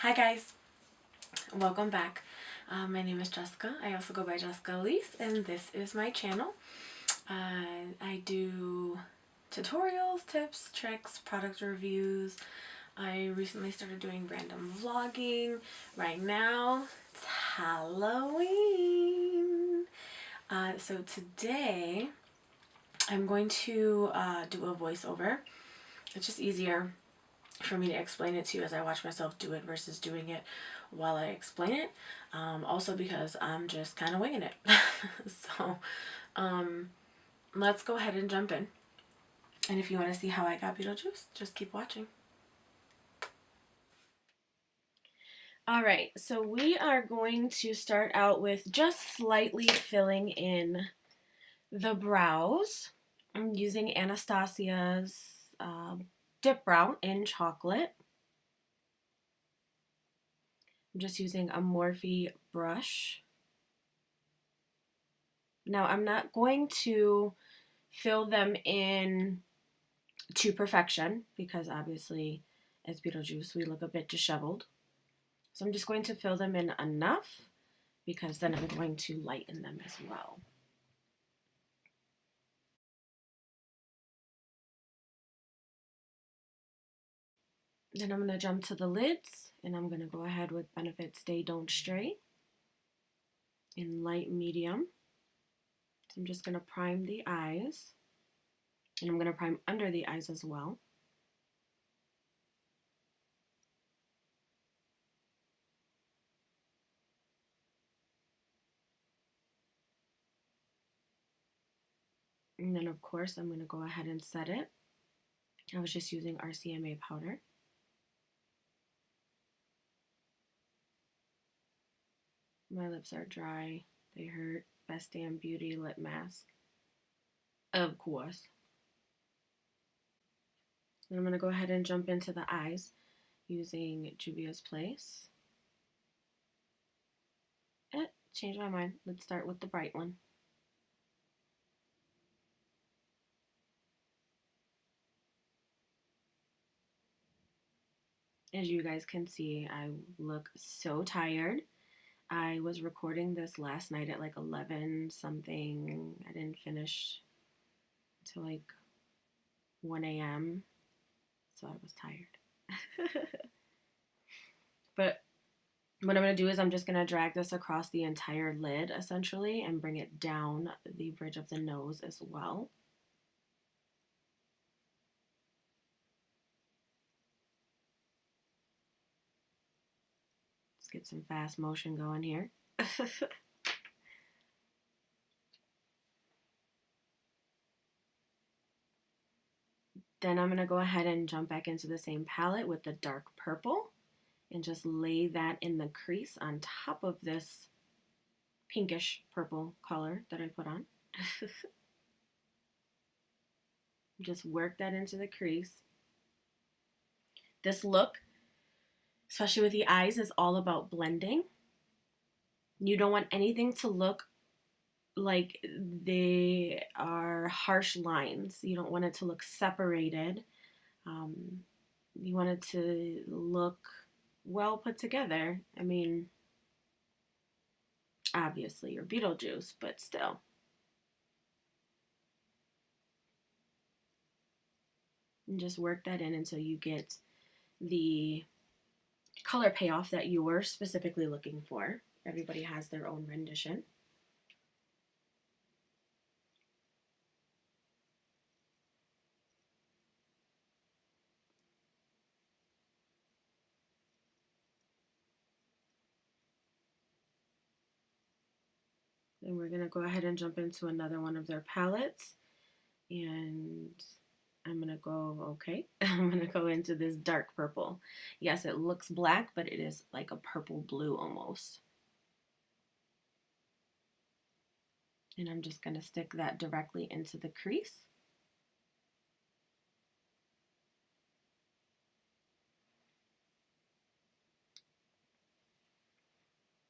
Hi guys, welcome back. My name is Jessica. I also go by J.Alyse, and this is my channel. I do tutorials, tips, tricks, product reviews. I recently started doing random vlogging. Right now, it's Halloween. So today, I'm going to do a voiceover. It's just easier for me to explain it to you as I watch myself do it versus doing it while I explain it. Also because I'm just kind of winging it. So let's go ahead and jump in. And if you want to see how I got Beetlejuice, just keep watching. All right, so we are going to start out with just slightly filling in the brows. I'm using Anastasia's Dip Brow in chocolate. I'm just using a Morphe brush. Now I'm not going to fill them in to perfection because obviously as Beetlejuice we look a bit disheveled. So I'm just going to fill them in enough because then I'm going to lighten them as well. Then I'm going to jump to the lids and I'm going to go ahead with Benefit Stay Don't Stray in light medium. So I'm just going to prime the eyes and I'm going to prime under the eyes as well. And then of course I'm going to go ahead and set it. I was just using RCMA powder. My lips are dry. They hurt. Best Damn Beauty lip mask. Of course. Then I'm going to go ahead and jump into the eyes using Juvia's Place. Changed my mind. Let's start with the bright one. As you guys can see, I look so tired. I was recording this last night at like 11 something. I didn't finish till like 1 a.m. So I was tired. But what I'm going to do is I'm just going to drag this across the entire lid essentially and bring it down the bridge of the nose as well. Let's get some fast motion going here. Then I'm going to go ahead and jump back into the same palette with the dark purple and just lay that in the crease on top of this pinkish purple color that I put on. Just work that into the crease. This look, especially with the eyes, is all about blending. You don't want anything to look like they are harsh lines. You don't want it to look separated. You want it to look well put together. I mean, obviously you're Beetlejuice, but still. And just work that in until you get the color payoff that you were specifically looking for. Everybody has their own rendition. Then we're going to go ahead and jump into another one of their palettes. And I'm going to go, okay, I'm going to go into this dark purple. Yes, it looks black, but it is like a purple blue almost. And I'm just going to stick that directly into the crease.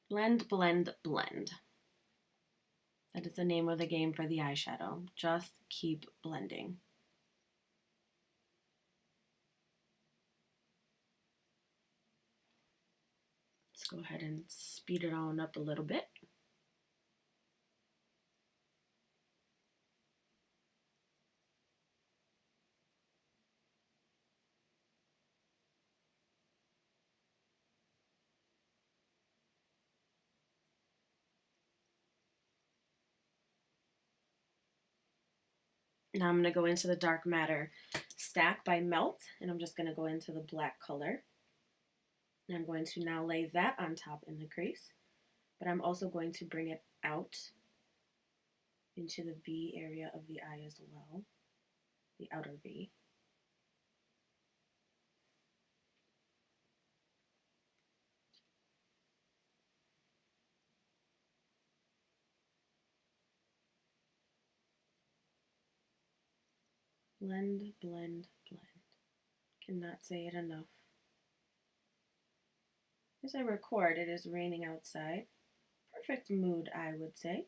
Blend, blend, blend. That is the name of the game for the eyeshadow. Just keep blending. Go ahead and speed it on up a little bit. Now I'm going to go into the Dark Matter stack by Melt, and I'm just going to go into the black color. And I'm going to now lay that on top in the crease, but I'm also going to bring it out into the V area of the eye as well, the outer V. Blend, blend, blend. Cannot say it enough. As I record, it is raining outside. Perfect mood, I would say.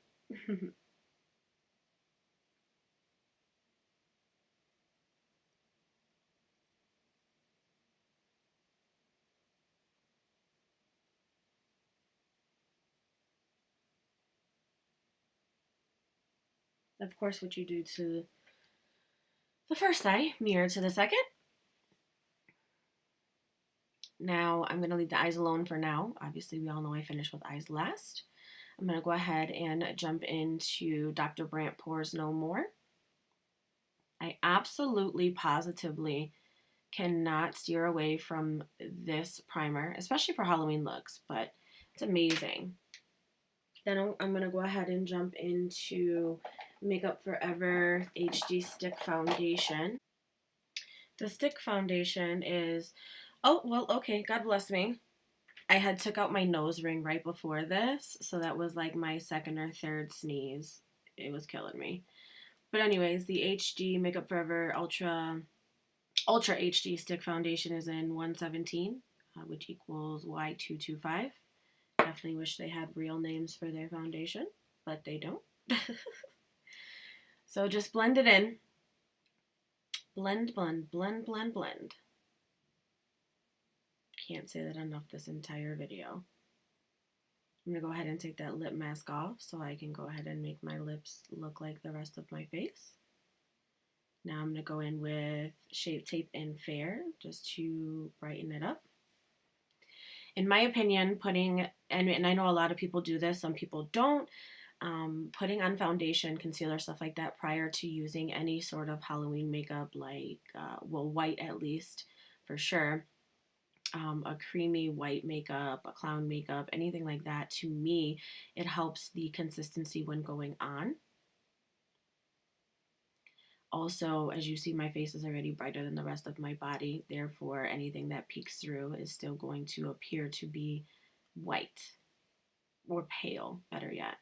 Of course, what you do to the first eye, mirror to the second. Now I'm going to leave the eyes alone for now. Obviously, we all know I finished with eyes last. I'm going to go ahead and jump into Dr. Brandt Pores No More. I absolutely, positively cannot steer away from this primer, especially for Halloween looks, but it's amazing. Then I'm going to go ahead and jump into Makeup Forever HD Stick Foundation. The stick foundation is, oh, well, okay, God bless me. I had took out my nose ring right before this, so that was like my second or third sneeze. It was killing me. But anyways, the HD Makeup Forever Ultra HD Stick Foundation is in 117, which equals Y225. Definitely wish they had real names for their foundation, but they don't. So just blend it in. Blend, blend, blend, blend, blend. Can't say that enough this entire video. I'm going to go ahead and take that lip mask off so I can go ahead and make my lips look like the rest of my face. Now I'm going to go in with Shape Tape and Fair just to brighten it up. In my opinion, putting, and I know a lot of people do this, some people don't, putting on foundation, concealer, stuff like that prior to using any sort of Halloween makeup, like, well, white at least, for sure, a creamy white makeup, a clown makeup, anything like that, to me, it helps the consistency when going on. Also, as you see, my face is already brighter than the rest of my body. Therefore, anything that peeks through is still going to appear to be white or pale, better yet.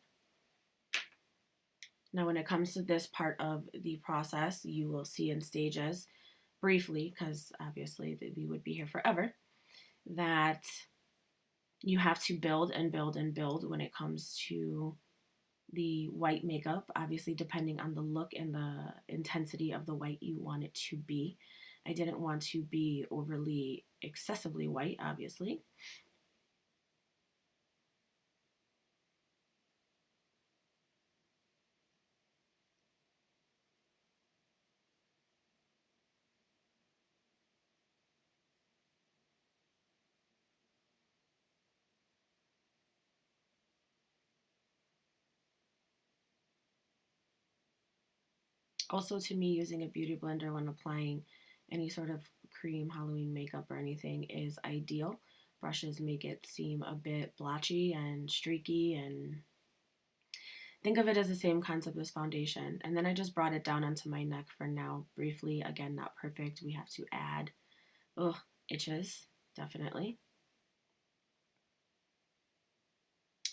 Now, when it comes to this part of the process, you will see in stages, briefly, because obviously we would be here forever, that you have to build and build and build when it comes to the white makeup, obviously depending on the look and the intensity of the white you want it to be. I didn't want to be overly excessively white, obviously. Also, to me, using a beauty blender when applying any sort of cream, Halloween makeup, or anything is ideal. Brushes make it seem a bit blotchy and streaky, and think of it as the same concept as foundation. And then I just brought it down onto my neck for now, briefly. Again, not perfect. We have to add, itches, definitely.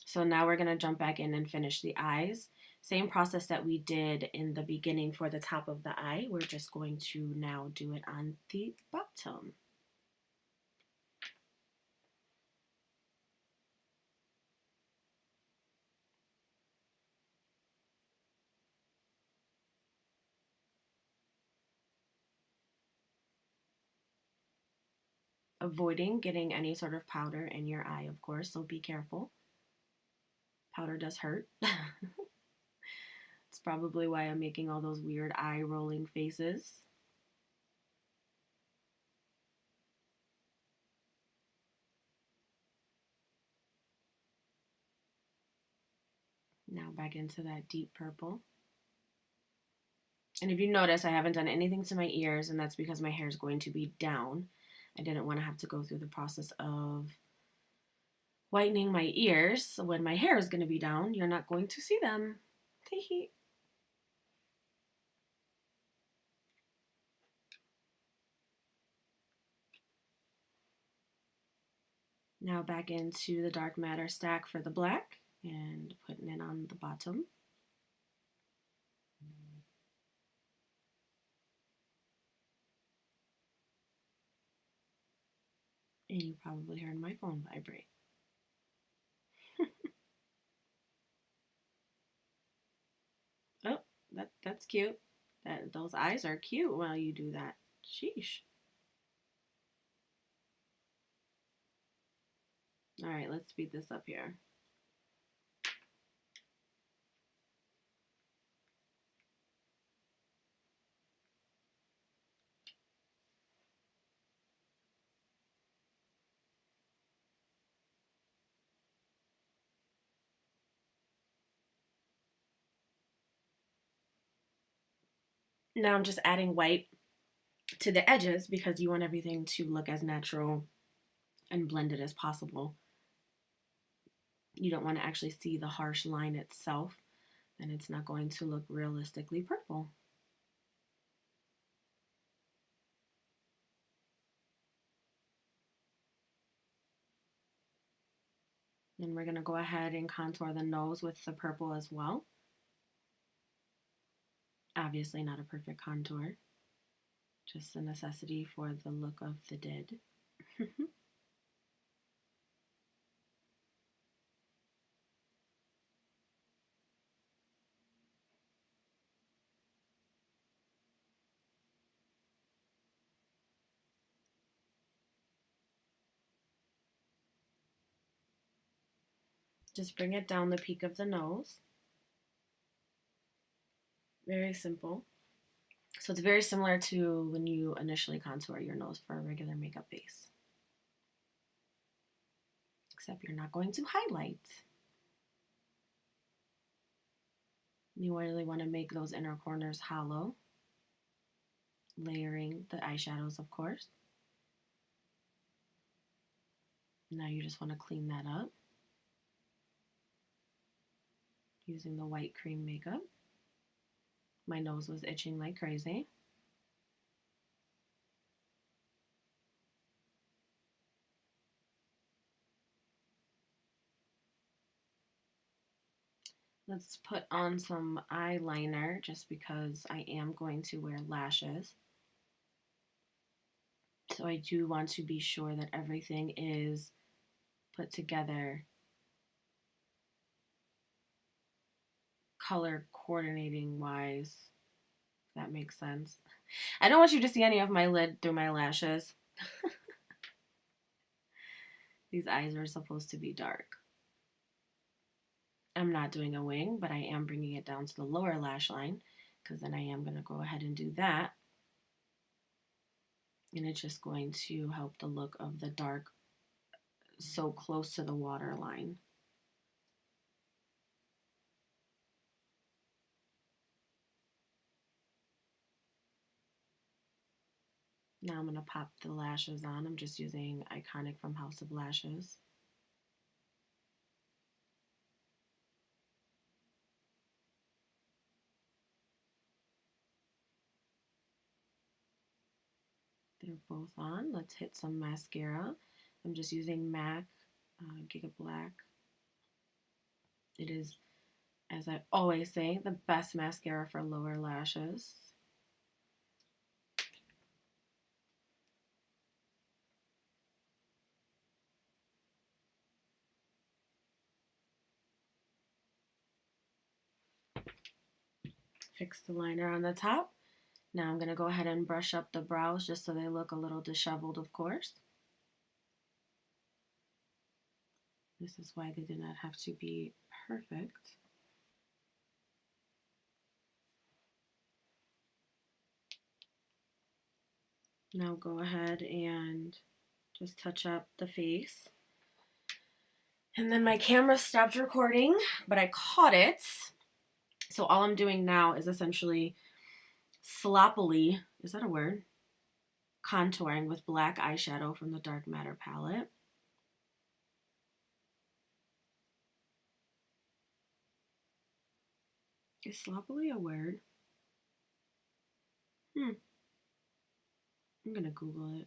So now we're going to jump back in and finish the eyes. Same process that we did in the beginning for the top of the eye. We're just going to now do it on the bottom. avoiding getting any sort of powder in your eye, of course, so be careful. Powder does hurt. It's probably why I'm making all those weird eye rolling faces. Now back into that deep purple. And if you notice, I haven't done anything to my ears, and that's because my hair is going to be down. I didn't want to have to go through the process of whitening my ears. So when my hair is going to be down, you're not going to see them. Now back into the dark matter stack for the black and putting it on the bottom. And you probably heard my phone vibrate. Oh, that's cute. Those eyes are cute while you do that. Sheesh. All right, let's speed this up here. Now I'm just adding white to the edges because you want everything to look as natural and blended as possible. You don't want to actually see the harsh line itself, and it's not going to look realistically purple. Then we're going to go ahead and contour the nose with the purple as well. Obviously not a perfect contour, just a necessity for the look of the dead. Just bring it down the peak of the nose. Very simple. So it's very similar to when you initially contour your nose for a regular makeup base. Except you're not going to highlight. You really want to make those inner corners hollow. Layering the eyeshadows, of course. Now you just want to clean that up using the white cream makeup. My nose was itching like crazy. Let's put on some eyeliner just because I am going to wear lashes. So I do want to be sure that everything is put together color coordinating wise. If that makes sense. I don't want you to see any of my lid through my lashes. These eyes are supposed to be dark. I'm not doing a wing, but I am bringing it down to the lower lash line because then I am going to go ahead and do that. And it's just going to help the look of the dark so close to the waterline. Now I'm going to pop the lashes on. I'm just using Iconic from House of Lashes. They're both on. Let's hit some mascara. I'm just using MAC Giga Black. It is, as I always say, the best mascara for lower lashes. Fix the liner on the top. Now I'm going to go ahead and brush up the brows just so they look a little disheveled, of course. This is why they did not have to be perfect. Now go ahead and just touch up the face. And then my camera stopped recording, but I caught it. So all I'm doing now is essentially sloppily, is that a word? Contouring with black eyeshadow from the Dark Matter palette. Is sloppily a word? I'm gonna Google it.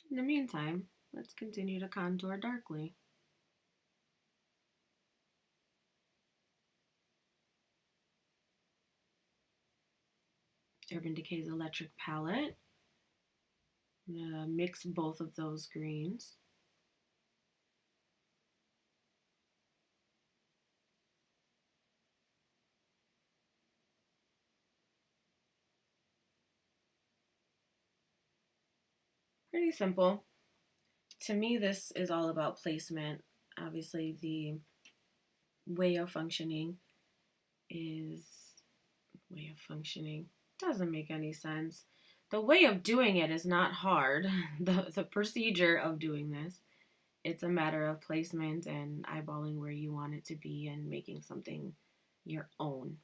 In the meantime, let's continue to contour darkly. Urban Decay's Electric palette. I'm gonna mix both of those greens. Pretty simple. To me, this is all about placement. Obviously, the way of functioning doesn't make any sense. The way of doing it is not hard. The procedure of doing this, it's a matter of placement and eyeballing where you want it to be and making something your own.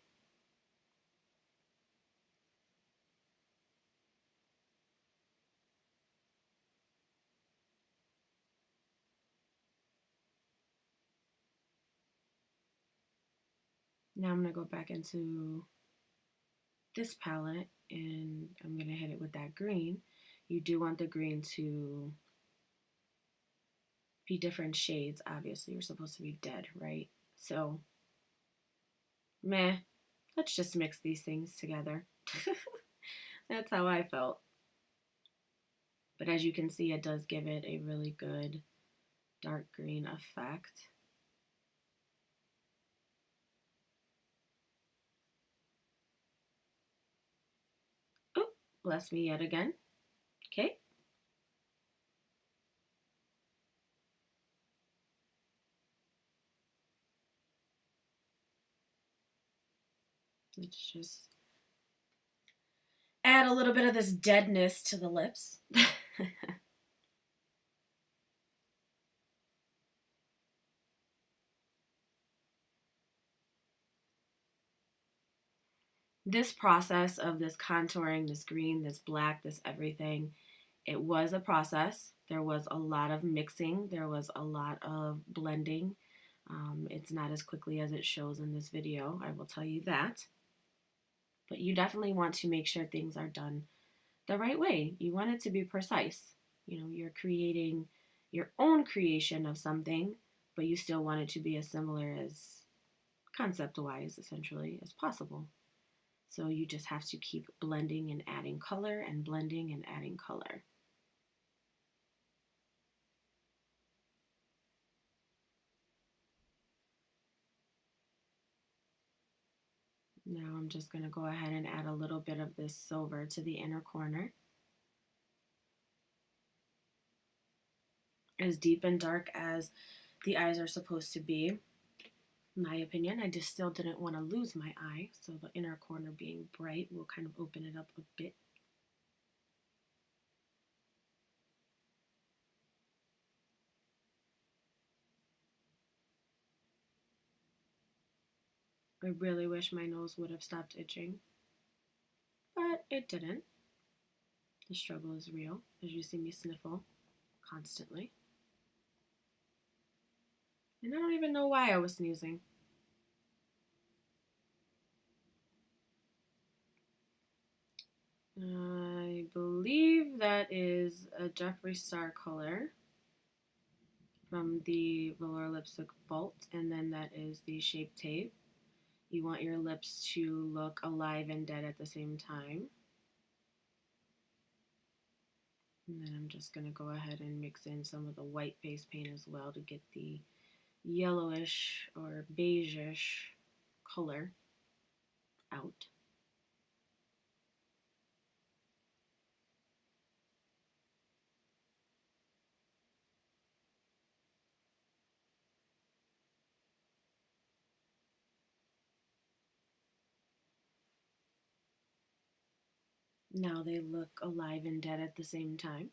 Now I'm going to go back into this palette and I'm going to hit it with that green. You do want the green to be different shades. Obviously, you're supposed to be dead, right? So, meh, let's just mix these things together. That's how I felt. But as you can see, it does give it a really good dark green effect. Oh, bless me yet again. Okay. Let's just add a little bit of this deadness to the lips. This process of this contouring, this green, this black, this everything, it was a process. There was a lot of mixing. There was a lot of blending. It's not as quickly as it shows in this video, I will tell you that. But you definitely want to make sure things are done the right way. You want it to be precise. You know, you're creating your own creation of something, but you still want it to be as similar as concept-wise, essentially, as possible. So you just have to keep blending and adding color and blending and adding color. Now I'm just going to go ahead and add a little bit of this silver to the inner corner. As deep and dark as the eyes are supposed to be, in my opinion, I just still didn't want to lose my eye, so the inner corner being bright will kind of open it up a bit. I really wish my nose would have stopped itching, but it didn't. The struggle is real, as you see me sniffle constantly. And I don't even know why I was sneezing. I believe that is a Jeffree Star color from the Velour Lipstick Vault, and then that is the Shape Tape. You want your lips to look alive and dead at the same time. And then I'm just going to go ahead and mix in some of the white face paint as well to get the yellowish or beigeish color out. Now they look alive and dead at the same time.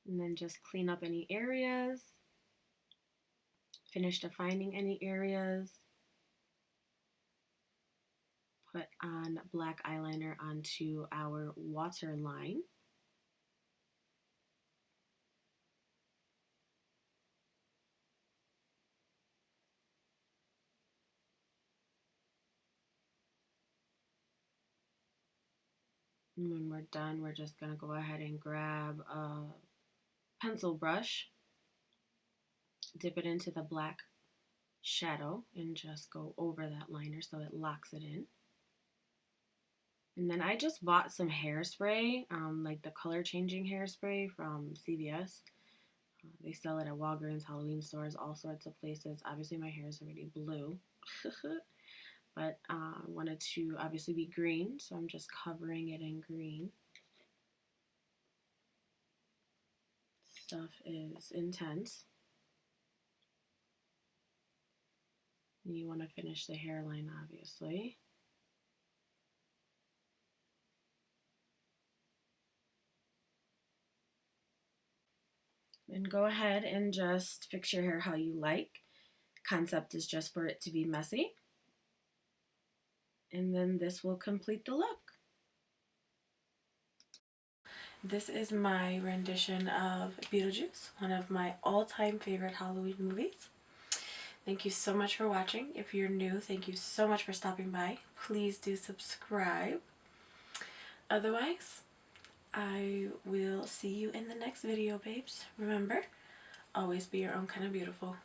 And then just clean up any areas. Finish defining any areas. Put on black eyeliner onto our waterline. And when we're done, we're just going to go ahead and grab a pencil brush, dip it into the black shadow, and just go over that liner so it locks it in. And then I just bought some hairspray, like the color changing hairspray from CVS. They sell it at Walgreens, Halloween stores, all sorts of places. Obviously my hair is already blue, but I wanted to obviously be green, so I'm just covering it in green. Stuff is intense. You want to finish the hairline, obviously. Then go ahead and just fix your hair how you like. Concept is just for it to be messy. And then this will complete the look. This is my rendition of Beetlejuice, one of my all-time favorite Halloween movies. Thank you so much for watching. If you're new, thank you so much for stopping by. Please do subscribe. Otherwise, I will see you in the next video, babes. Remember, always be your own kind of beautiful.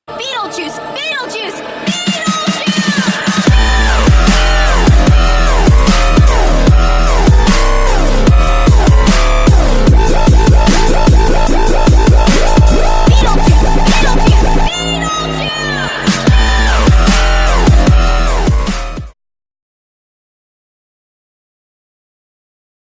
Beetlejuice!